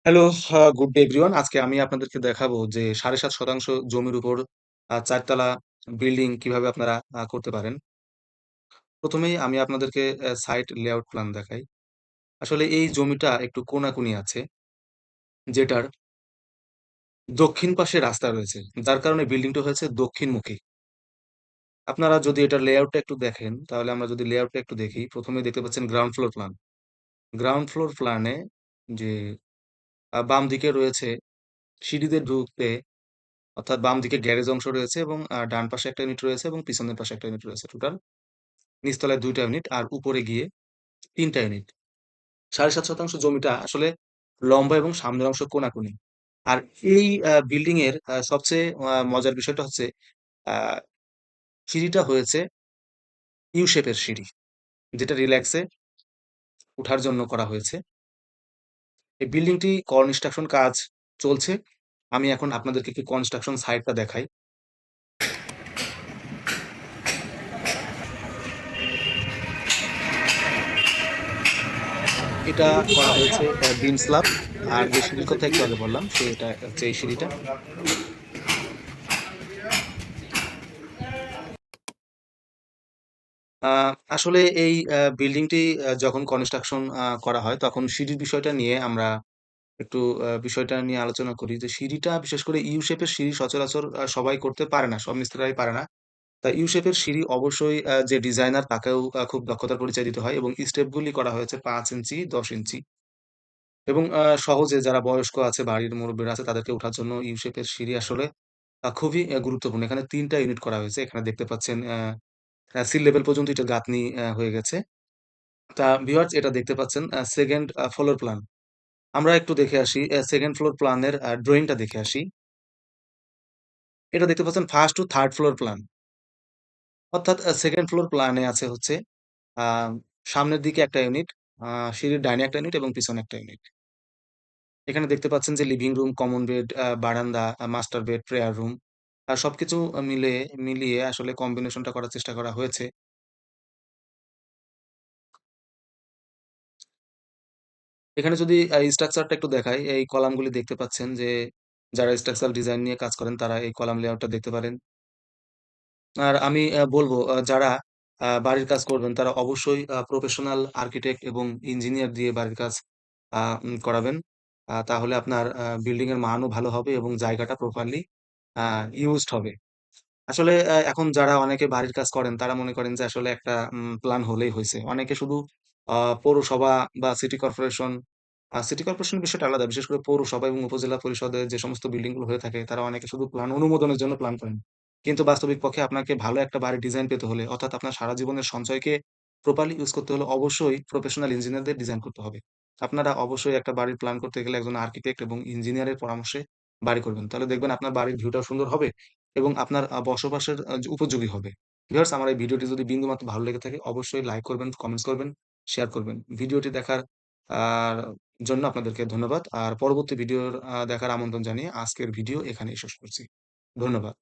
Hello, good day everyone. আজকে আমি আপনাদেরকে দেখাবো যে ৭.৫% জমির উপর ৪ তলা বিল্ডিং কিভাবে আপনারা করতে পারেন। ১ম এই আমি আপনাদেরকে সাইট লেআউট প্ল্যান দেখাই। আসলে এই জমিটা একটু কোনাকুনি আছে, যেটার দক্ষিণ পাশে রাস্তা রয়েছে। যার কারণে বিল্ডিংটা হয়েছে দক্ষিণমুখী। আপনারা যদি এটার লেআউটটা একটু দেখেন, তাহলে আমরা যদি লেআউটটা একটু দেখি, ১ম এই দেখতে পাচ্ছেন ground floor plan. Ground floor প্ল্যানে যে বাম দিকে রয়েছে সিঁড়ি দিয়ে ঢুকতে, অর্থাৎ বাম দিকে গ্যারেজ অংশ রয়েছে এবং ডান পাশে একটা ইউনিট রয়েছে এবং পিছনের পাশে একটা ইউনিট রয়েছে। টোটাল নিচতলায় ২ টা ইউনিট আর উপরে গিয়ে ৩ টা ইউনিট। ৭.৫% জমিটা আসলে লম্বা এবং সামনের অংশ কোনাকুনি। আর এই বিল্ডিং এর সবচেয়ে মজার বিষয়টা হচ্ছে আ সিঁড়িটা হয়েছে ইউ শেপের সিঁড়ি। যেটা রিল্যাক্সে উঠার জন্য করা হয়েছে। এই বিল্ডিংটি কনস্ট্রাকশন কাজ চলছে। আমি এখন আপনাদেরকে একটু কনস্ট্রাকশন সাইটটা দেখাই। এটা করা হয়েছে বিম স্ল্যাব। আর যে সিঁড়ির কথা একটু আগে বললাম সেটা হচ্ছে এই সিঁড়িটা। আ আসলে এই বিল্ডিংটি যখন কনস্ট্রাকশন করা হয় তখন সিঁড়ির বিষয়টা নিয়ে আমরা একটু বিষয়টা নিয়ে আলোচনা করি যে সিঁড়িটা বিশেষ করে ইউ শেপের সিঁড়ি সচরাচর সবাই করতে পারে না। সব মিস্ত্রিরাই পারে না। তাই ইউ শেপের সিঁড়ি অবশ্যই যে ডিজাইনার তাকেও খুব দক্ষতার পরিচয় দিতে হয় এবং স্টেপগুলি করা হয়েছে ৫ ইঞ্চি, ১০ ইঞ্চি এবং সহজে যারা বয়স্ক আছে, বাড়ির মুরুব্বিরা আছে তাদেরকে ওঠার জন্য ইউ শেপের সিঁড়ি আসলে খুবই গুরুত্বপূর্ণ। এখানে ৩ টা ইউনিট করা হয়েছে। এখানে দেখতে পাচ্ছেন সি লেভেল পর্যন্ত এটার গাঁথনি হয়ে গেছে। তা ভিউয়ার্স এটা দেখতে পাচ্ছেন 2nd ফ্লোর প্ল্যান। আমরা একটু দেখে আসি 2nd ফ্লোর প্ল্যানের ড্রইংটা দেখে আসি। এটা দেখতে পাচ্ছেন 1st two 3rd floor plan. অর্থাৎ 2nd ফ্লোর প্ল্যানে আছে হচ্ছে আ সামনের দিকে একটা ইউনিট, আ সিঁড়ির ডাইনে একটা ইউনিট এবং পিছনে একটা ইউনিট। এখানে দেখতে পাচ্ছেন যে লিভিং রুম, কমন বেড, বারান্দা, মাস্টার বেড, প্রেয়ার রুম সবকিছু মিলিয়ে আসলে কম্বিনেশনটা করার চেষ্টা করা হয়েছে। এখানে যদি স্ট্রাকচারটা একটু দেখাই, এই কলামগুলি দেখতে পাচ্ছেন যে যারা স্ট্রাকচারাল ডিজাইন নিয়ে কাজ করেন তারা এই কলাম লেআউটটা দেখতে পারেন। আর আমি বলব যারা বাড়ির কাজ করবেন তারা অবশ্যই প্রফেশনাল আর্কিটেক্ট এবং ইঞ্জিনিয়ার দিয়ে বাড়ির কাজ করাবেন। তাহলে আপনার বিল্ডিং এর মানও ভালো হবে এবং জায়গাটা প্রপারলি আ ইউজড হবে। আসলে এখন যারা অনেকে বাড়ির কাজ করেন তারা মনে করেন যে আসলে একটা প্ল্যান হলেই হইছে। অনেকে শুধু পৌরসভা বা সিটি কর্পোরেশনের বিষয়টা আলাদা। বিশেষ করে পৌরসভা এবং উপজেলা পরিষদের যে সমস্ত বিল্ডিং গুলো হয়ে থাকে তারা অনেকে শুধু প্ল্যান অনুমোদনের জন্য প্ল্যান করেন। কিন্তু বাস্তবিক পক্ষে আপনাকে ভালো একটা বাড়ির ডিজাইন পেতে হলে অর্থাৎ আপনার সারা জীবনের সঞ্চয়কে প্রপারলি ইউজ করতে হলে অবশ্যই প্রফেশনাল ইঞ্জিনিয়ারদের ডিজাইন করতে হবে। আপনারা অবশ্যই একটা বাড়ির প্ল্যান করতে গেলে একজন আর্কিটেক্ট এবং ইঞ্জিনিয়ারের পরামর্শে বাড়ি করবেন। তাহলে দেখবেন আপনার বাড়ির ভিউটাও সুন্দর হবে এবং আপনার বসবাসের উপযোগী হবে। ভিউয়ার্স আমার এই ভিডিওটি যদি বিন্দুমাত্র ভালো লেগে থাকে অবশ্যই লাইক করবেন, কমেন্টস করবেন, শেয়ার করবেন। ভিডিওটি দেখার আর জন্য আপনাদেরকে ধন্যবাদ। আর পরবর্তী ভিডিওর দেখার আমন্ত্রণ জানিয়ে আজকের ভিডিও এখানেই শেষ করছি। ধন্যবাদ।